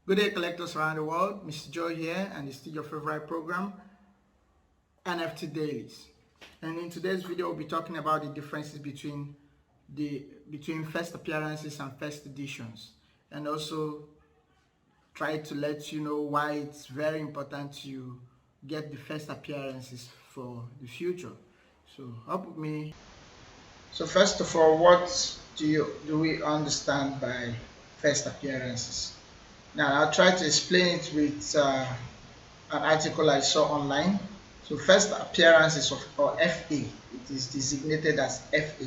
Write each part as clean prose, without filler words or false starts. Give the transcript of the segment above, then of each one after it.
Good day, collectors around the world. Mr. Joe here, and it's still your favorite program, NFT Dailies. And in today's video, we'll be talking about the differences between first appearances and first editions, and also try to let you know why it's very important to get the first appearances for the future. So, up with me. So, first of all, what do we understand by first appearances? Now, I'll try to explain it with an article I saw online. So first appearances of or FA, it is designated as FA,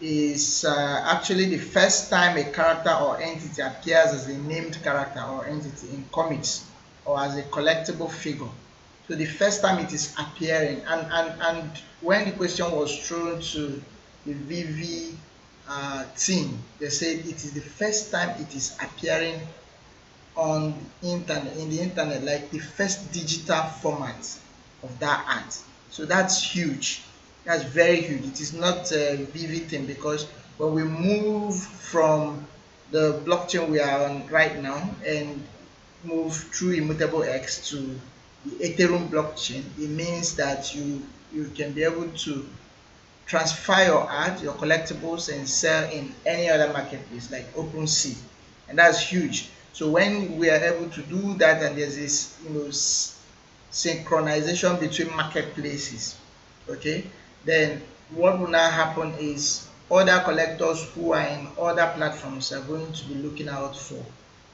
is actually the first time a character or entity appears as a named character or entity in comics or as a collectible figure. So the first time it is appearing, and when the question was thrown to the Veve team, they said it is the first time it is appearing on the internet, like the first digital format of that art. So that's huge. That's very huge. It is not a vivid thing, because when we move from the blockchain we are on right now and move through immutable X to the Ethereum blockchain, it means that you can be able to transfer your art, your collectibles, and sell in any other marketplace like OpenSea, and that's huge. So when we are able to do that, and there's this, synchronization between marketplaces, okay, then what will now happen is other collectors who are in other platforms are going to be looking out for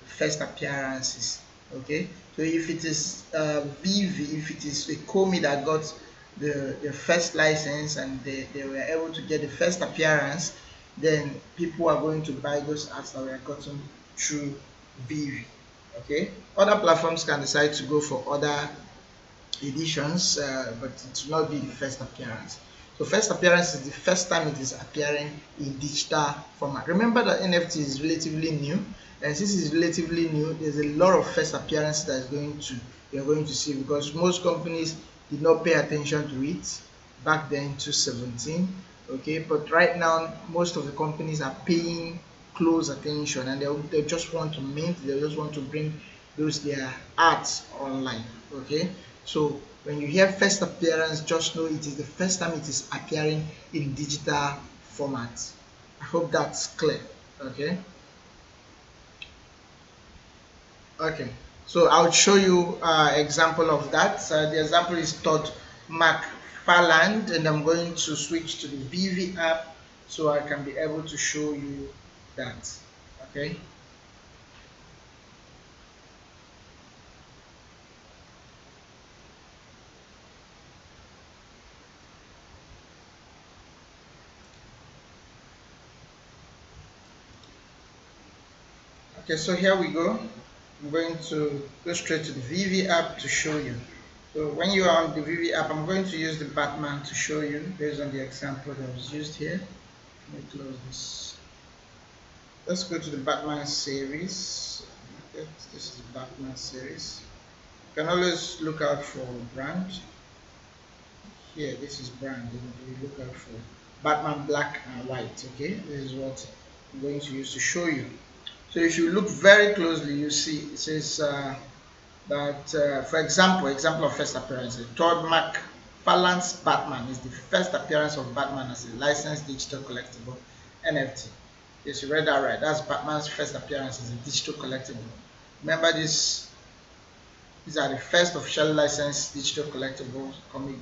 first appearances. Okay, so if it is Veve, if it is a Komi that got the first license, and they were able to get the first appearance, then people are going to buy those arts that were gotten through Veve. Okay, other platforms can decide to go for other editions, but it will not be the first appearance. So first appearance is the first time it is appearing in digital format. Remember that NFT is relatively new, and since it's relatively new, there's a lot of first appearance that is you're going to see, because most companies did not pay attention to it back then in 2017. Okay, but right now most of the companies are paying close attention, and they just want to mint, they just want to bring those their arts online. Okay, so when you hear first appearance, just know it is the first time it is appearing in digital format. I hope that's clear. Okay. Okay. So I'll show you example of that. The example is Todd McFarland, and I'm going to switch to the Veve app so I can be able to show you that. Okay. Okay, so here we go. I'm going to go straight to the Veve app to show you. So when you are on the Veve app, I'm going to use the Batman to show you based on the example that was used here. Let me close this. Let's go to the Batman series. Okay, this is Batman series. You can always look out for brand. Here, this is brand. You look out for Batman black and white. Okay, this is what I'm going to use to show you. So if you look very closely, you see it says that, for example of first appearance, Todd McFarlane's Batman is the first appearance of Batman as a licensed digital collectible NFT. Yes, you read that right. That's Batman's first appearance as a digital collectible. Remember, these are the first officially licensed digital collectibles coming,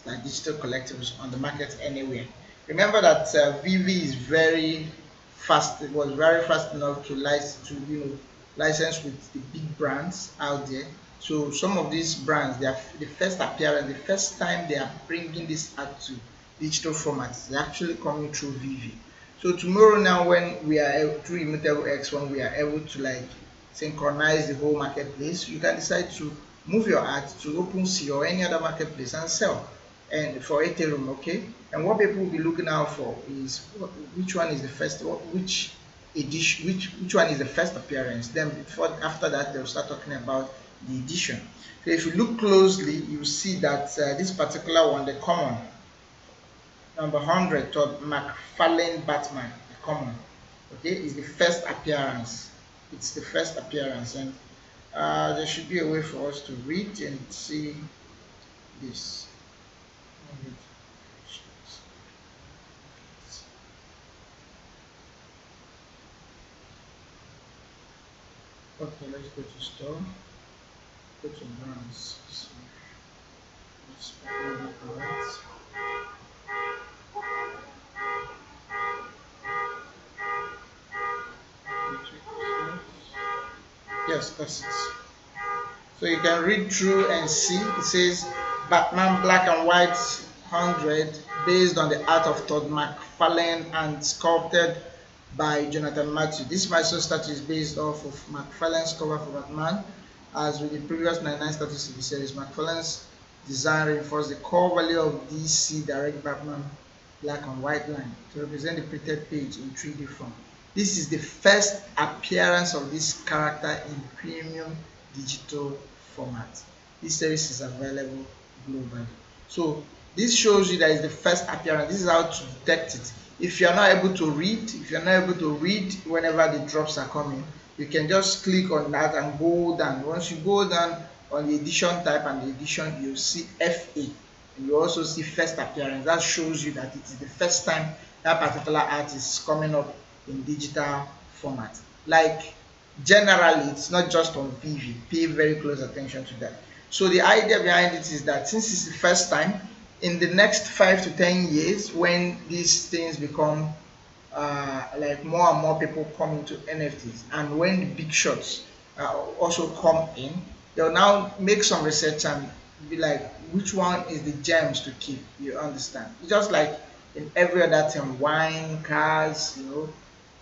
like digital collectibles on the market anywhere. Remember that Veve is very fast. It was very fast enough to license with the big brands out there. So some of these brands, they are the first appearance, the first time they are bringing this out to digital formats, they're actually coming through Veve. So tomorrow now, when we are through Immutable X, when we are able to like synchronize the whole marketplace, you can decide to move your art to OpenSea or any other marketplace and sell, and for Ethereum. Okay, and what people will be looking out for is which one is the first, which edition, which one is the first appearance. Then before after that, they'll start talking about the edition. So if you look closely, you see that this particular one, the common number 100, Todd McFarlane Batman, the common, okay, is the first appearance. It's the first appearance, and there should be a way for us to read and see this. Okay, let's go to store, go to brands. So let's open the correct. Yes, that's it. So you can read through and see. It says Batman Black and White 100, based on the art of Todd McFarlane and sculpted by Jonathan Matthew. This Mysore statue is based off of McFarlane's cover for Batman. As with the previous 99 statues in the series, McFarlane's design reinforced the core value of DC Direct Batman Black and White line to represent the printed page in 3D form. This is the first appearance of this character in premium digital format. This series is available globally. So this shows you that it's the first appearance. This is how to detect it. If you're not able to read whenever the drops are coming, you can just click on that and go down. Once you go down on the edition type and the edition, you'll see FA. And you also see first appearance. That shows you that it is the first time that particular art is coming up in digital format. Like generally, it's not just on Veve. Pay very close attention to that. So the idea behind it is that since it's the first time, in the next 5 to 10 years, when these things become like more and more people come into NFTs, and when the big shots also come in, they'll now make some research and be like, which one is the gems to keep? You understand? It's just like in every other thing, wine, cars,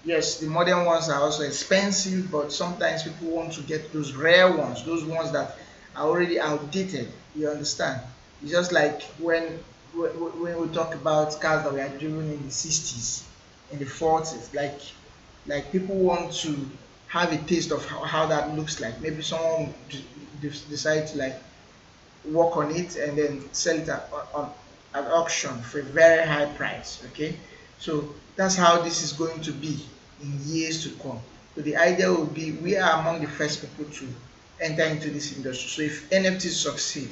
yes, the modern ones are also expensive, but sometimes people want to get those rare ones, those ones that are already outdated. You understand? It's just like when we talk about cars that were driven in the 60s, in the 40s, like people want to have a taste of how that looks like. Maybe someone decide to like work on it and then sell it at auction for a very high price. Okay, so that's how this is going to be in years to come. So the idea will be we are among the first people to enter into this industry. So if NFTs succeed,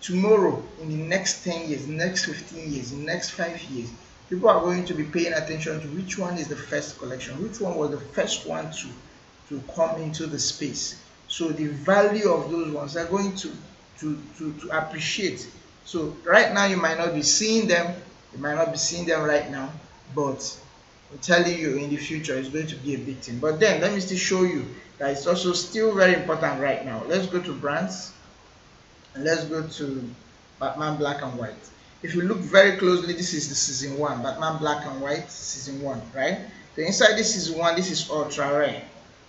tomorrow, in the next 10 years, next 15 years, in the next 5 years, people are going to be paying attention to which one is the first collection, which one was the first one to come into the space. So the value of those ones are going to appreciate. So right now you might not be seeing them, right now, but I'm telling you in the future it's going to be a big thing. But then let me still show you that it's also still very important right now. Let's go to brands and let's go to Batman Black and White. If you look very closely, this is the season 1, Batman Black and White season 1, right? So inside this season 1, this is ultra rare,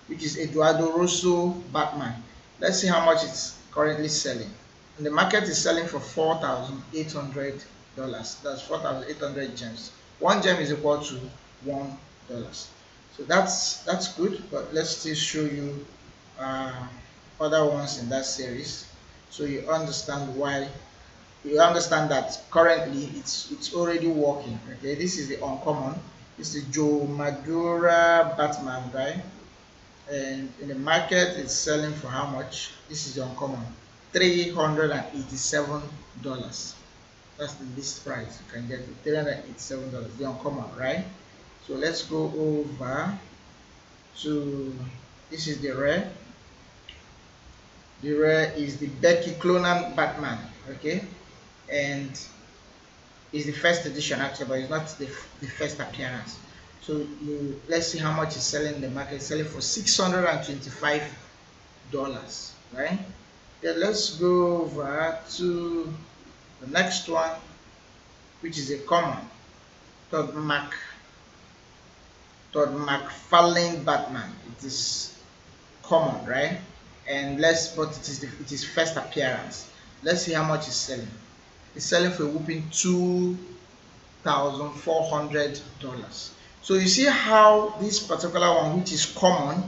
which is Eduardo Rosso Batman. Let's see how much it's currently selling. And the market is selling for $4,800. That's 4,800 gems. One gem is equal to $1. So that's good, but let's still show you other ones in that series, so you understand that currently it's already working. Okay, this is the uncommon. This is Joe Madura Batman, right? And in the market it's selling for how much? This is the uncommon, $387. That's the list price. You can get it, $387, the uncommon, right? So let's go over to, this is the rare. The rare is the Becky Clonan Batman, okay, and it's the first edition actually, but it's not the first appearance. So let's see how much it's selling in the market. It's selling for $625, right? Then let's go over to the next one, which is a common, Todd McFarlane Batman. It is common, right? And but it is first appearance. Let's see how much it's selling. It's selling for a whooping $2,400. So you see how this particular one, which is common,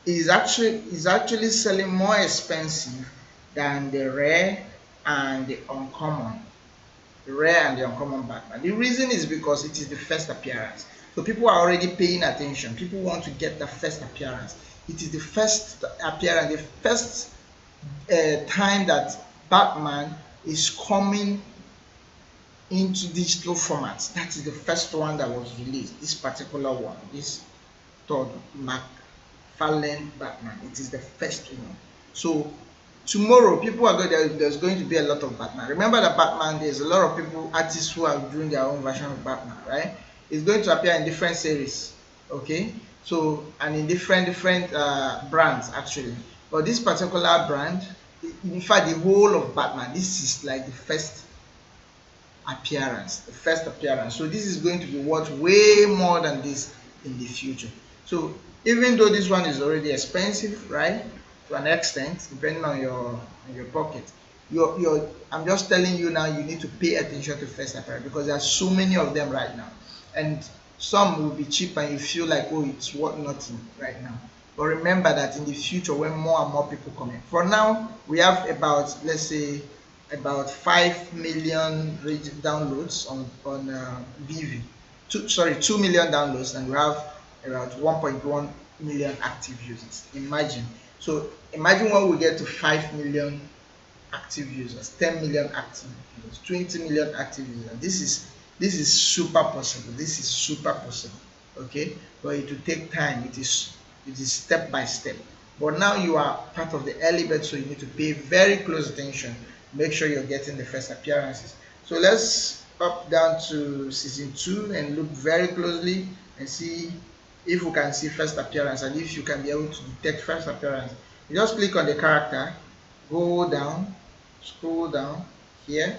is actually selling more expensive than the rare and the uncommon. The rare and the uncommon Batman. The reason is because it is the first appearance. So people are already paying attention. People want to get the first appearance. It is the first appearance, the first time that Batman is coming into digital formats. That is the first one that was released. This particular one, this Todd McFarlane Batman. It is the first one. So tomorrow, people are going. There's going to be a lot of Batman. Remember that Batman. There's a lot of people, artists who are doing their own version of Batman, right? It's going to appear in different series, okay? So and in different brands actually. But this particular brand, in fact, the whole of Batman. This is like the first appearance, the first appearance. So this is going to be worth way more than this in the future. So even though this one is already expensive, right, to an extent, depending on your pocket, I'm just telling you now, you need to pay attention to first appearance because there are so many of them right now, and some will be cheap and you feel like, oh, it's worth nothing right now. But remember that in the future, when more and more people come in, for now we have about, let's say, about 5 million downloads on Veve. 2 million downloads, and we have about 1.1 million active users. Imagine. So imagine when we get to 5 million active users, 10 million active users, 20 million active users. This is super possible. This is super possible. Okay, but it will take time. It is step by step. But now you are part of the early bird, so you need to pay very close attention. Make sure you're getting the first appearances. So let's up down to season 2 and look very closely and see if we can see first appearance and if you can be able to detect first appearance. You just click on the character, go down, scroll down here.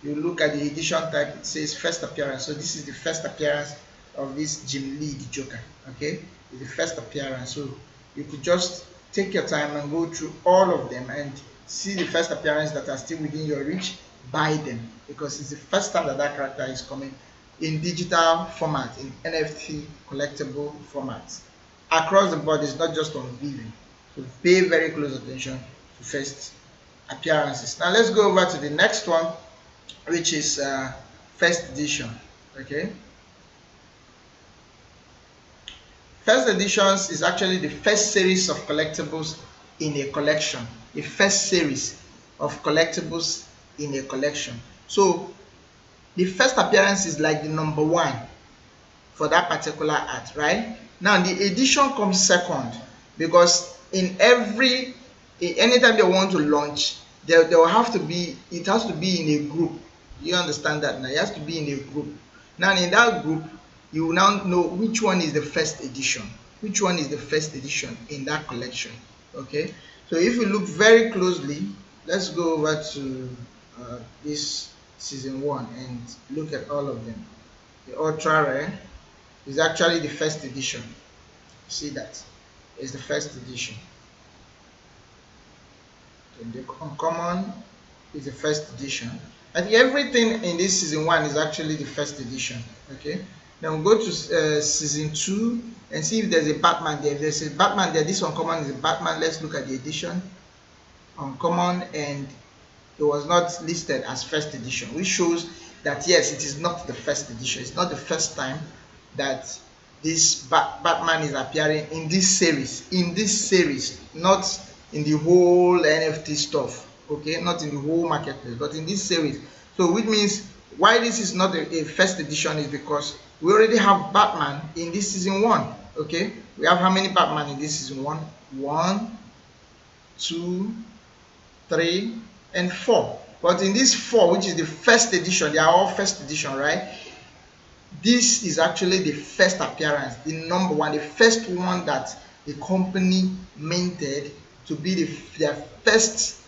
You look at the edition type, it says first appearance. So this is the first appearance of this Jim Lee the Joker. Okay, it's the first appearance. So you could just take your time and go through all of them and see the first appearance that are still within your reach. Buy them because it's the first time that that character is coming in digital format, in NFT collectible formats across the board. It's not just on Veve. So pay very close attention to first appearances. Now let's go over to the next one, which is first edition. Okay, first editions is actually the first series of collectibles in a collection. The first series of collectibles in a collection. So the first appearance is like the number one for that particular art, right? Now the edition comes second because anytime they want to launch, there will have to be, it has to be in a group. You understand that now? It has to be in a group. Now in that group, you will now know which one is the first edition, which one is the first edition in that collection. Okay, so if you look very closely, let's go over to this season 1 and look at all of them. The ultra rare is actually the first edition. See that? It's the first edition. And the uncommon is the first edition. I think everything in this season 1 is actually the first edition. Okay. Then we'll go to season 2 and see if there's a Batman there. If there's a Batman there, this uncommon is a Batman. Let's look at the edition. Uncommon, and it was not listed as first edition, which shows that yes, it is not the first edition. It's not the first time that this Batman is appearing in this series. In this series, not in the whole NFT stuff. Okay, not in the whole marketplace, but in this series. So which means why this is not a first edition is because we already have Batman in this season 1. Okay, we have how many Batman in this season 1? 1, 2, 3, and 4. But in this 4, which is the first edition, they are all first edition, right? This is actually the first appearance, the number 1, the first one that the company minted to be their first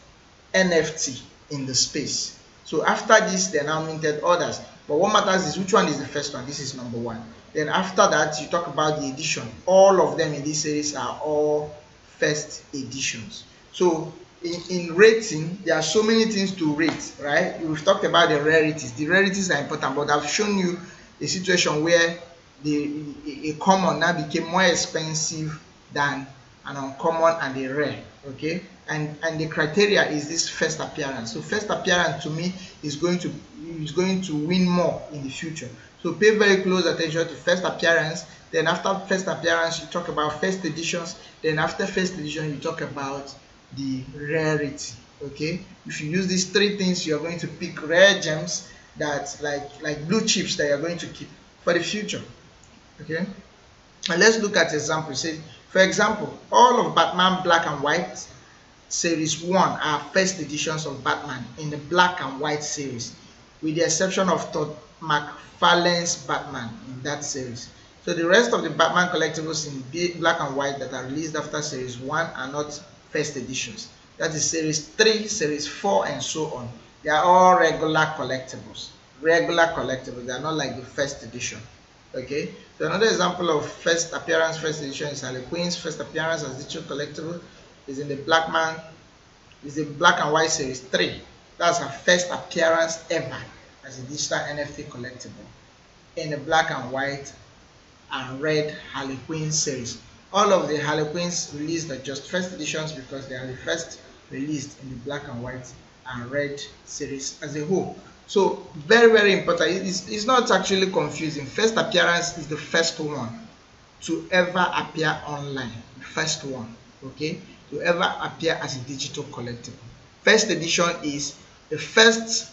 NFT in the space. So after this, they now minted others. But what matters is which one is the first one. This is number 1. Then after that, you talk about the edition. All of them in this series are all first editions. So in rating, there are so many things to rate, right? We've talked about the rarities. The rarities are important, but I've shown you a situation where a common now became more expensive than an uncommon and a rare. Okay, and the criteria is this first appearance. So first appearance to me is going to win more in the future. So pay very close attention to first appearance Then after first appearance, you talk about first editions. Then after first edition, you talk about the rarity. Okay, if you use these three things, you're going to pick rare gems that like blue chips that you're going to keep for the future. Okay, and let's look at examples. Say, for example, all of Batman Black and White Series 1 are first editions of Batman in the black and white series, with the exception of Todd McFarlane's Batman in that series. So the rest of the Batman collectibles in black and white that are released after Series 1 are not first editions. That is Series 3, Series 4, and so on. They are all regular collectibles. Regular collectibles. They are not like the first edition. Okay, so another example of first appearance, first edition is Harley Quinn's first appearance as digital collectible is in the is the black and white series 3. That's her first appearance ever as a digital NFT collectible in the black and white and red Harley Quinn series. All of the Harley Quinns released are just first editions because they are the first released in the black and white and red series as a whole. So very important. It's not actually confusing. First appearance is the first one to ever appear online. The first one, okay, to ever appear as a digital collectible. First edition is the first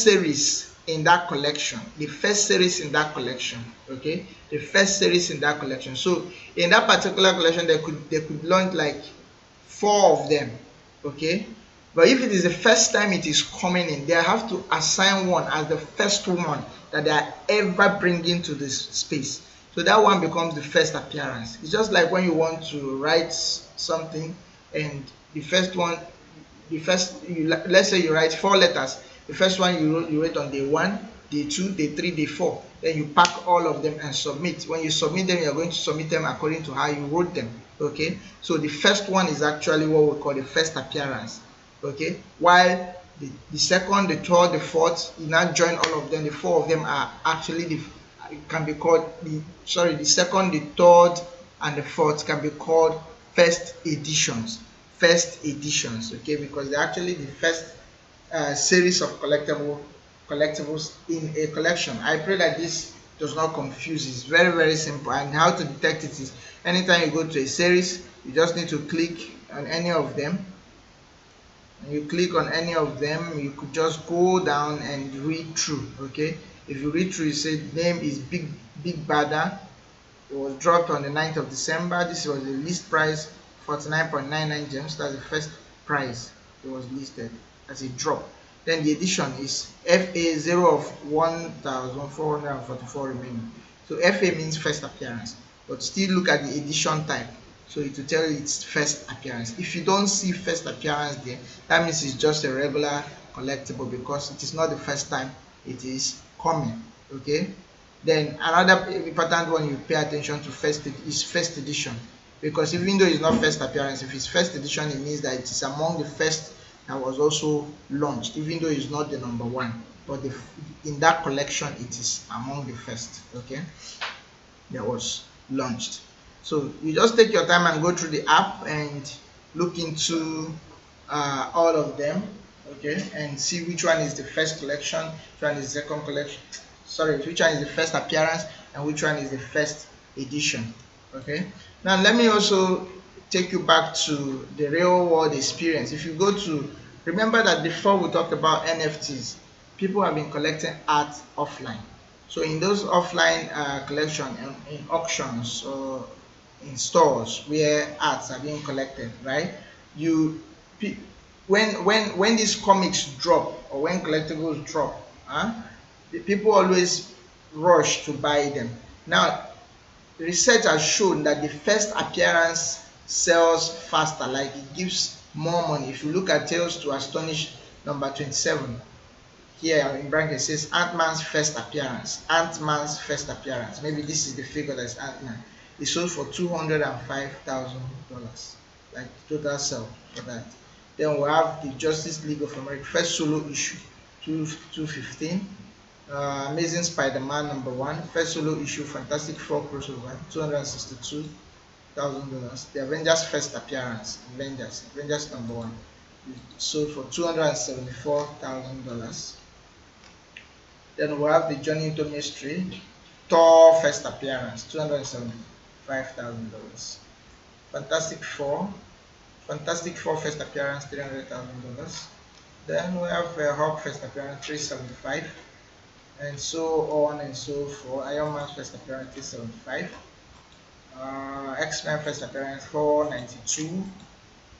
series in that collection, the first series in that collection, okay, the first series in that collection. So in that particular collection, they could launch like 4 of them, okay. But if it is the first time it is coming in, they have to assign one as the first one that they are ever bringing to this space. So that one becomes the first appearance. It's just like when you want to write something and the first one, let's say you write 4 letters. The first one you write on day 1, day 2, day 3, day 4. Then you pack all of them and submit. When you submit them, you're going to submit them according to how you wrote them. Okay, so the first one is actually what we call the first appearance. Okay, while the second, the third, the fourth, you now join all of them. The 4 of them are actually can be called the second, the third, and the fourth can be called first editions. First editions, okay, because they're actually the first series of collectibles in a collection. I pray that this does not confuse. It's very simple, and how to detect it is anytime you go to a series, you just need to click on any of them. And you click on any of them, you could just go down and read through. Okay, if you read through, you say name is Big Bada. It was dropped on the 9th of December. This was the list price, 49.99 gems. That's the first price it was listed as a drop. Then the edition is FA0 of 1,444 remaining. So FA means first appearance, but still look at the edition type. So it will tell you it's first appearance. If you don't see first appearance there, that means it's just a regular collectible because it is not the first time it is coming. Okay. Then another important one you pay attention to is first edition, because even though it's not first appearance, if it's first edition, it means that it is among the first that was also launched, even though it's not the number 1, but in that collection it is among the first, okay, that was launched. So you just take your time and go through the app and look into all of them, okay, and see which one is the first collection, which one is the second collection, which one is the first appearance, and which one is the first edition. Okay, now let me also take you back to the real world experience. If you go to, remember that before we talked about NFTs, people have been collecting art offline. So in those offline collection, in auctions or in stores where arts are being collected, right? When these comics drop or when collectibles drop, the people always rush to buy them. Now, research has shown that the first appearance sells faster, like it gives more money. If you look at Tales to Astonish number 27, here in bracket it says Ant-Man's first appearance. Ant-Man's first appearance. Maybe this is the figure that's Ant-Man. It sold for $205,000, like total sell for that. Then we have the Justice League of America first solo issue, 215. Amazing Spider-Man number 1, first solo issue, Fantastic Four crossover, $262,000. The Avengers first appearance, Avengers number 1, sold for $274,000. Then we have the Journey into Mystery, Thor first appearance, $275,000. Fantastic Four first appearance, $300,000. Then we have Hulk first appearance, 375, and so on and so forth. Iron Man first appearance, 375. X-Men first appearance, 492.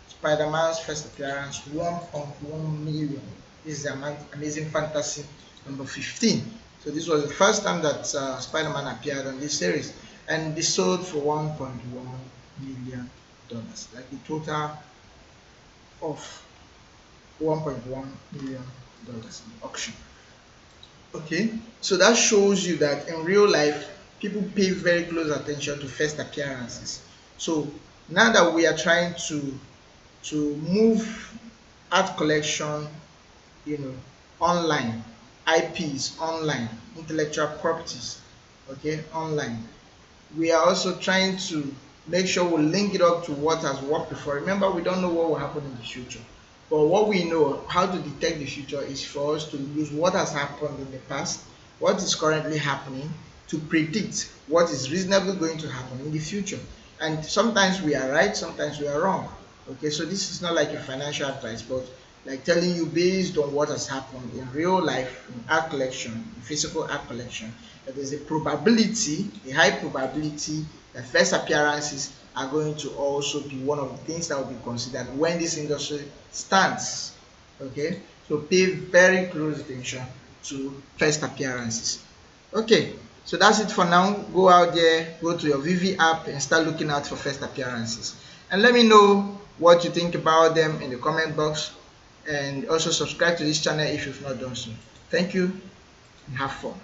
Spider-Man's first appearance, 1.1 million. This is Amazing Fantasy number 15. So this was the first time that Spider-Man appeared on this series, and this sold for $1.1 million, like the total of $1.1 million in auction. Okay, so that shows you that in real life, people pay very close attention to first appearances. So now that we are trying to move art collection, online, IPs online, intellectual properties, okay, online, we are also trying to make sure we link it up to what has worked before. Remember, we don't know what will happen in the future, but what we know how to detect the future is for us to use what has happened in the past, what is currently happening, to predict what is reasonably going to happen in the future. And sometimes we are right, sometimes we are wrong. Okay, so this is not like a financial advice, but like telling you based on what has happened in real life, in art collection, in physical art collection, that there's a probability, a high probability, that first appearances are going to also be one of the things that will be considered when this industry stands. Okay, so pay very close attention to first appearances. Okay, so that's it for now. Go out there, go to your Veve app and start looking out for first appearances, and let me know what you think about them in the comment box, and also subscribe to this channel if you've not done so. Thank you and have fun.